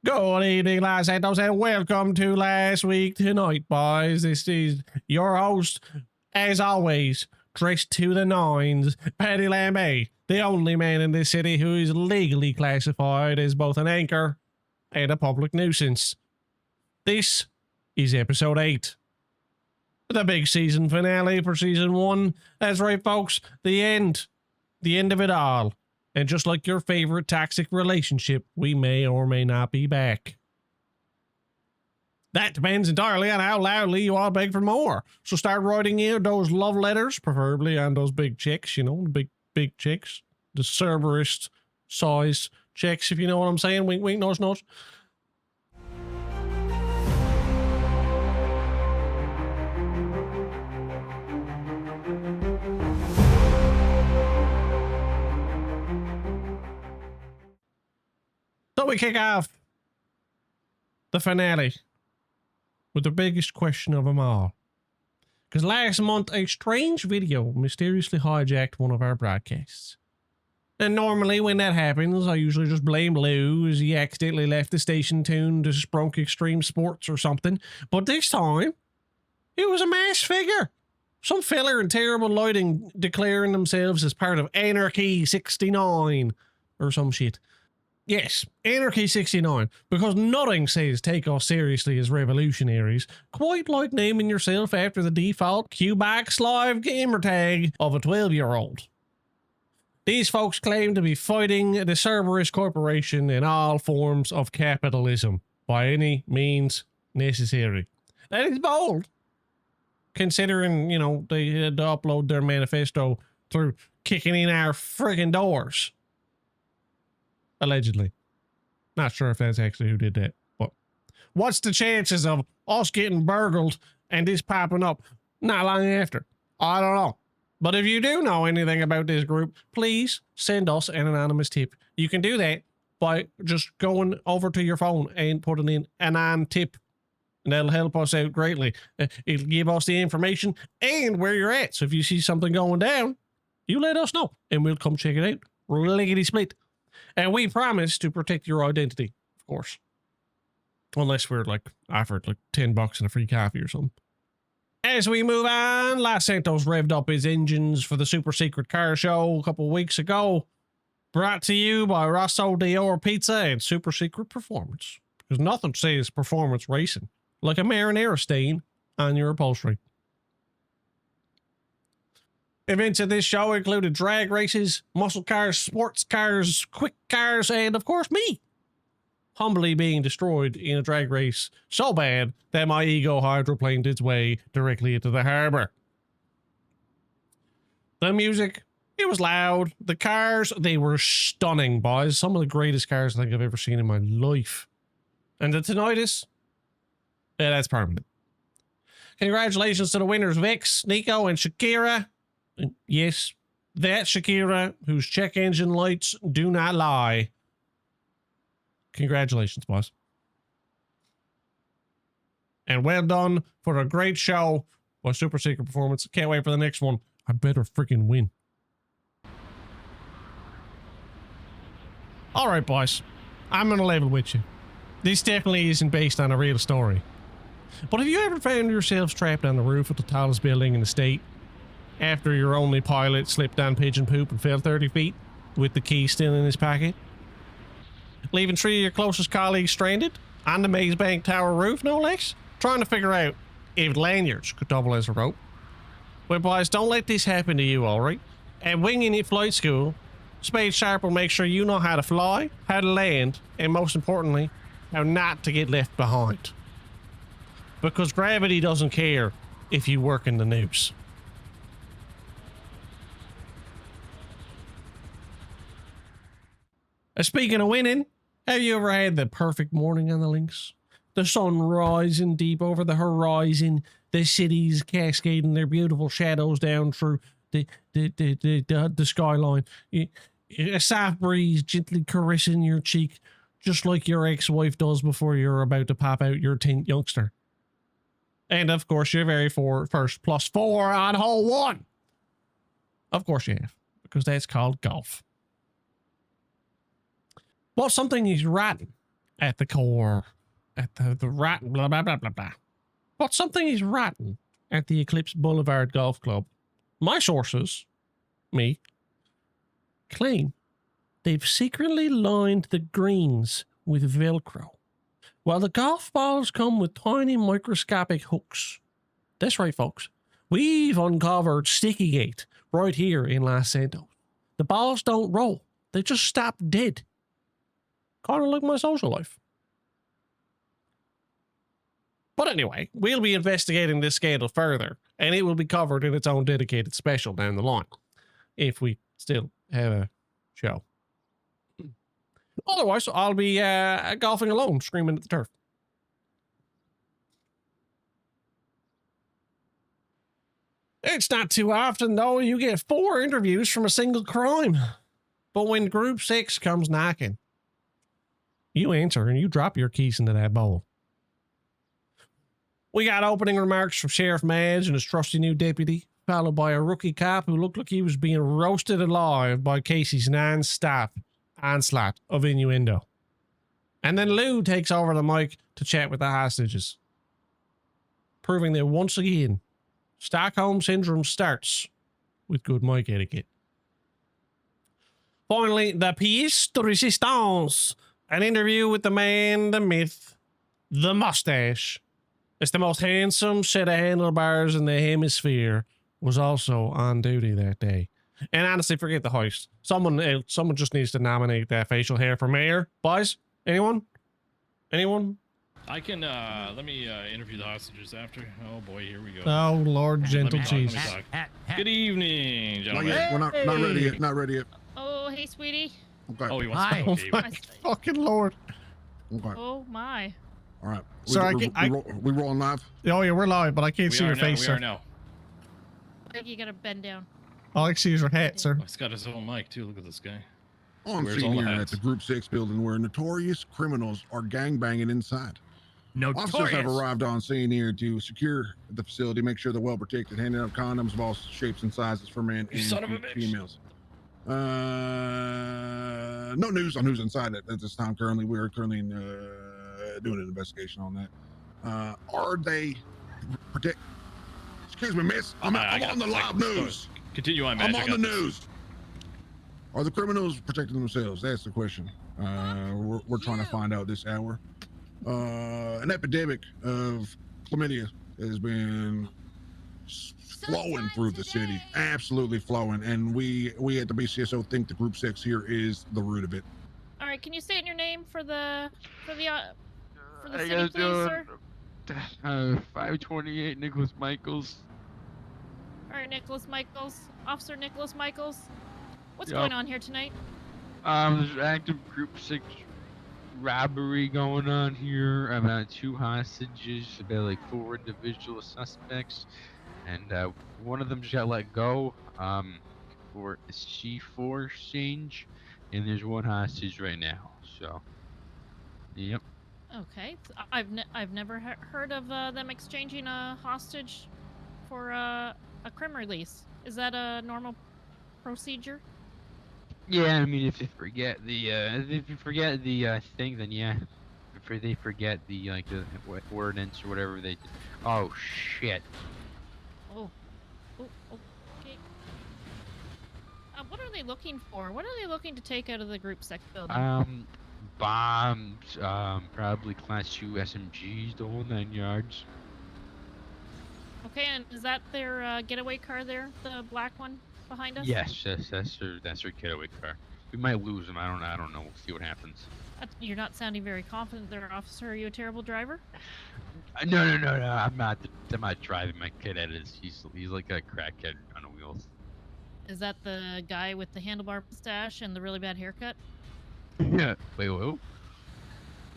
Good evening, Los Santos, and welcome to Last Week Tonight, boys. This is your host, as always, dressed to the nines, Paddy Lambay, the only man in this city who is legally classified as both an anchor and a public nuisance. This is episode 8. The big season finale for season 1. That's right, folks, the end. The end of it all. And just like your favorite toxic relationship, we may or may not be back. That depends entirely on how loudly you all beg for more. So start writing in those love letters, preferably on those big chicks, you know, the big chicks. The Cerberus size chicks, if you know what I'm saying. Wink, wink, nose, nose. So we kick off the finale with the biggest question of them all. Because last month, a strange video mysteriously hijacked one of our broadcasts. And normally when that happens, I usually just blame Lou as he accidentally left the station tuned to Sprunk Extreme Sports or something. But this time, it was a masked figure. Some fella in terrible lighting declaring themselves as part of Anarchy 69 or some shit. Yes, Anarchy 69, because nothing says take us seriously as revolutionaries, quite like naming yourself after the default Q-Box Live gamer tag of a 12-year-old. These folks claim to be fighting the Cerberus Corporation in all forms of capitalism, by any means necessary. That is bold, considering, you know, they had to upload their manifesto through kicking in our friggin' doors. Allegedly. Not sure if that's actually who did that, but what's the chances of us getting burgled and this popping up not long after? I don't know. But if you do know anything about this group, please send us an anonymous tip. You can do that by just going over to your phone and putting in anon tip. And that'll help us out greatly. It'll give us the information and where you're at. So if you see something going down, you let us know and we'll come check it out. Lickety split. And we promise to protect your identity, of course. Unless we're like offered like $10 and a free coffee or something. As we move on, Los Santos revved up his engines for the super secret car show a couple weeks ago. Brought to you by Rosso Dior Pizza and Super Secret Performance. Because nothing says performance racing like a marinara stain on your upholstery. Events at this show included drag races, muscle cars, sports cars, quick cars, and of course me. Humbly being destroyed in a drag race so bad that my ego hydroplaned its way directly into the harbor. The music, it was loud. The cars, they were stunning, boys. Some of the greatest cars I think I've ever seen in my life. And the tinnitus, yeah, that's permanent. Congratulations to the winners, Vix, Nico, and Shakira. Yes, that Shakira, whose check engine lights do not lie. Congratulations, boss. And well done for a great show by Super Secret Performance. Can't wait for the next one. I better freaking win. All right, boys. I'm going to level with you. This definitely isn't based on a real story. But have you ever found yourselves trapped on the roof of the tallest building in the state? After your only pilot slipped on pigeon poop and fell 30 feet with the key still in his pocket? Leaving 3 of your closest colleagues stranded on the Maze Bank Tower roof, no less? Trying to figure out if lanyards could double as a rope. Well, boys, don't let this happen to you, alright? At Winging It Flight School, Spade Sharp will make sure you know how to fly, how to land, and most importantly, how not to get left behind. Because gravity doesn't care if you work in the noose. Speaking of winning, have you ever had the perfect morning on the links? The sun rising deep over the horizon, the cities cascading their beautiful shadows down through the skyline. A soft breeze gently caressing your cheek, just like your ex-wife does before you're about to pop out your 10th youngster. And of course, your very first +4 on hole 1. Of course you have, because that's called golf. Well, something is rotten at the core, at the rotten blah blah blah blah blah. But something is rotten at the Eclipse Boulevard Golf Club. My sources, me, claim they've secretly lined the greens with Velcro, while the golf balls come with tiny microscopic hooks. That's right, folks. We've uncovered Stickygate right here in Los Santos. The balls don't roll. They just stop dead. Kind of like my social life. But anyway, we'll be investigating this scandal further, and it will be covered in its own dedicated special down the line, if we still have a show. Otherwise, I'll be golfing alone, screaming at the turf. It's not too often, though, you get 4 interviews from a single crime. But when Group 6 comes knocking, you answer and you drop your keys into that bowl. We got opening remarks from Sheriff Madge and his trusty new deputy, followed by a rookie cop who looked like he was being roasted alive by Casey's non-stop onslaught of innuendo. And then Lou takes over the mic to chat with the hostages, proving that once again, Stockholm Syndrome starts with good mic etiquette. Finally, the pièce de résistance, an interview with the man, the myth, the mustache. It's the most handsome set of handlebars in the hemisphere, was also on duty that day. And honestly, forget the hoist. Someone just needs to nominate that facial hair for mayor. Boys, anyone? Anyone? I can, let me interview the hostages after. Oh boy, here we go. Oh, Lord, gentle Let me Jesus. talk. Good evening, Not gentlemen. yet. We're not ready yet. Not ready yet. Oh, hey, sweetie. Okay. Oh, he wants Hi. to okay. Oh my fucking Lord. Okay. Oh, my. All right. Sorry, We rolling live? Oh, yeah, we're live, but I can't see your face, We sir. are now. I think you gotta bend down. All I can see is your hat, sir. Oh, he's got his own mic too. Look at this guy. On Where's scene all the here at hats? the Group 6 building where notorious criminals are gangbanging inside. Officers have arrived on scene here to secure the facility, make sure they're well protected, handing out condoms of all shapes and sizes for men You and son of a bitch. females. No news on who's inside it at this time. Currently, we're currently doing an investigation on that. Are they protect? Excuse me, miss. I'm I got on the this. live news. Continue on, I'm Madge. I on got the this. news. Are the criminals protecting themselves? That's the question. We're trying to find out this hour. An epidemic of chlamydia has been flowing through the city, absolutely flowing, and we at the BCSO think the Group 6 here is the root of it. All right, can you state your name for the How city, you guys please, doing? sir? 528 Nicholas Michaels. All right, Nicholas Michaels. Officer Nicholas Michaels. What's Yup. going on here tonight? There's active Group 6 robbery going on here. About 2 hostages, about like 4 individual suspects, and one of them just got let go for a C4 exchange, and there's 1 hostage right now. So, yep. Okay, I've never heard of them exchanging a hostage for a crim release. Is that a normal procedure? Yeah, I mean, if you forget the thing, then yeah. If they forget the like the ordinance or whatever they did. Oh shit. Oh, okay. What are they looking for? What are they looking to take out of the Group 6 building? Bombs. Probably Class 2 SMGs, the whole 9 yards. Okay, and is that their getaway car there, the black one behind us? Yes, that's their getaway car. We might lose them. I don't know. We'll see what happens. You're not sounding very confident there, officer. Are you a terrible driver? No. I'm not driving. My cadet is. He's like a crackhead on wheels. Is that the guy with the handlebar mustache and the really bad haircut? Yeah. Wait, whoa.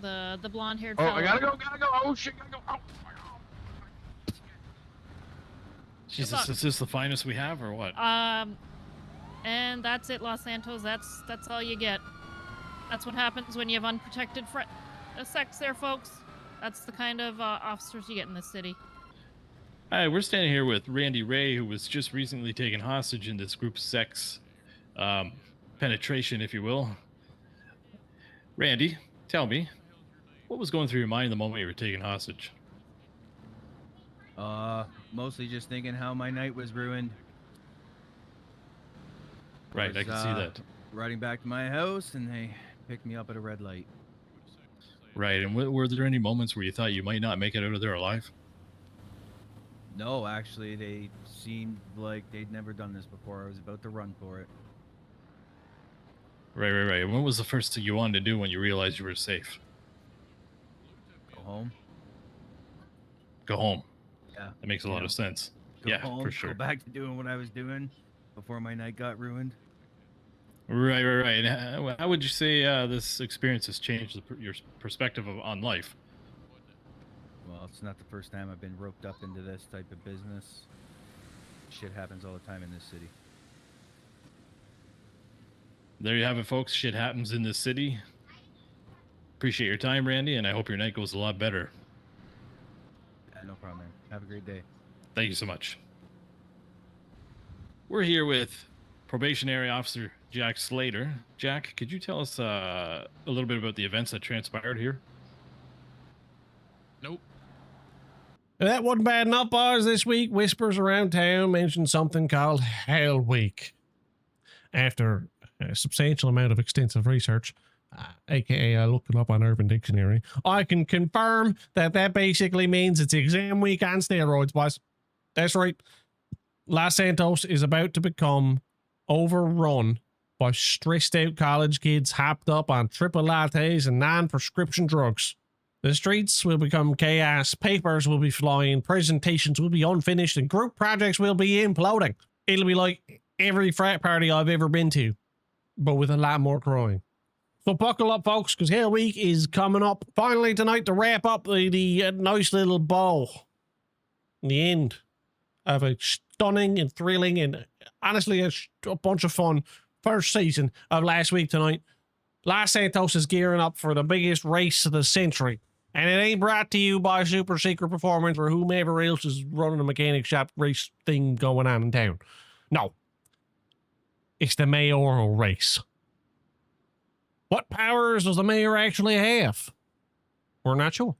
The blonde-haired Oh, fellow. I gotta go. Oh shit, gotta go. Oh. Jesus, is this the finest we have, or what? And that's it, Los Santos. That's all you get. That's what happens when you have unprotected sex there, folks. That's the kind of officers you get in this city. Hi, we're standing here with Randy Ray, who was just recently taken hostage in this Group 6 penetration, if you will. Randy, tell me, What was going through your mind the moment you were taken hostage? Mostly just thinking how my night was ruined. Right, I Was, can see that. Riding back to my house, and they picked me up at a red light. Right, and were there any moments where you thought you might not make it out of there alive? No, actually, they seemed like they'd never done this before. I was about to run for it. Right. What was the first thing you wanted to do when you realized you were safe? Go home. Go home. Yeah. That makes a lot of sense. Go Yeah, home, for sure. Go back to doing what I was doing before my night got ruined. Right. And how would you say this experience has changed your perspective on life? Well, it's not the first time I've been roped up into this type of business. Shit happens all the time in this city. There you have it, folks. Shit happens in this city. Appreciate your time, Randy, and I hope your night goes a lot better. Yeah, no problem, man. Have a great day. Thank you so much. We're here with probationary officer Jack Slater. Jack, could you tell us a little bit about the events that transpired here? Nope. That wasn't bad enough, boys. This week, whispers around town mentioned something called Hell Week. After a substantial amount of extensive research, aka looking up on Urban Dictionary, I can confirm that basically means it's exam week on steroids, boys. That's right. Los Santos is about to become overrun by stressed out college kids hopped up on triple lattes and non-prescription drugs. The streets will become chaos, papers will be flying, presentations will be unfinished, and group projects will be imploding. It'll be like every frat party I've ever been to, but with a lot more crying. So buckle up, folks, because Hell Week is coming up. Finally tonight to wrap up the nice little bow. The end of a stunning and thrilling and honestly a bunch of fun first season of Last Week Tonight. Los Santos is gearing up for the biggest race of the century. And it ain't brought to you by Super Secret Performance or whomever else is running a mechanic shop race thing going on in town. No. It's the mayoral race. What powers does the mayor actually have? We're not sure.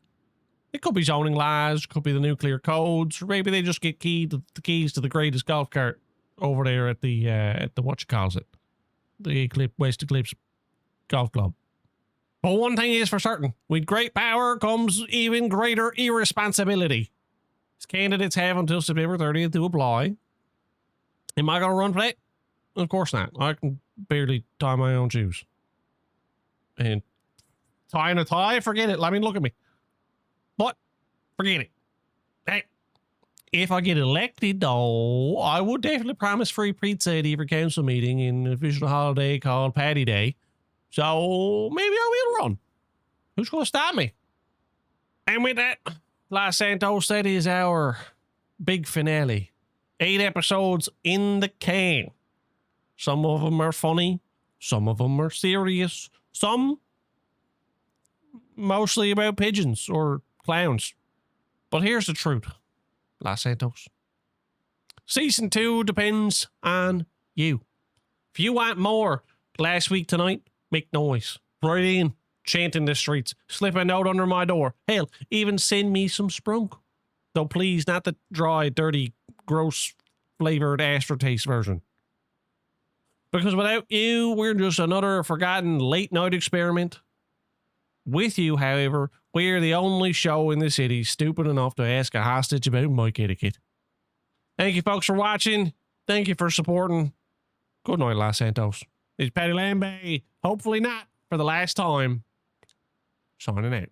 It could be zoning laws, could be the nuclear codes, or maybe they just get the keys to the greatest golf cart over there at the whatchamacallit, the West Eclipse Golf Club. But one thing is for certain, with great power comes even greater irresponsibility. These candidates have until September 30th to apply. Am I going to run for that? Of course not. I can barely tie my own shoes. And tying a tie? Forget it. I mean, look at me. But forget it. Hey, if I get elected, though, I would definitely promise free pizza at every council meeting in an official holiday called Patty Day. So maybe I will run. Who's going to stop me? And with that, Los Santos, that is our big finale. 8 episodes in the can. Some of them are funny. Some of them are serious. Some mostly about pigeons or clowns. But here's the truth, Los Santos. Season 2 depends on you. If you want more Last Week Tonight, make noise. Write in, chant in the streets, slip a note under my door. Hell, even send me some sprunk. Though please, not the dry, dirty, gross, flavored aftertaste version. Because without you, we're just another forgotten late night experiment. With you, however, we're the only show in the city stupid enough to ask a hostage about mic etiquette. Thank you, folks, for watching. Thank you for supporting. Good night, Los Santos. It's Patty Lambay, hopefully not for the last time, signing out.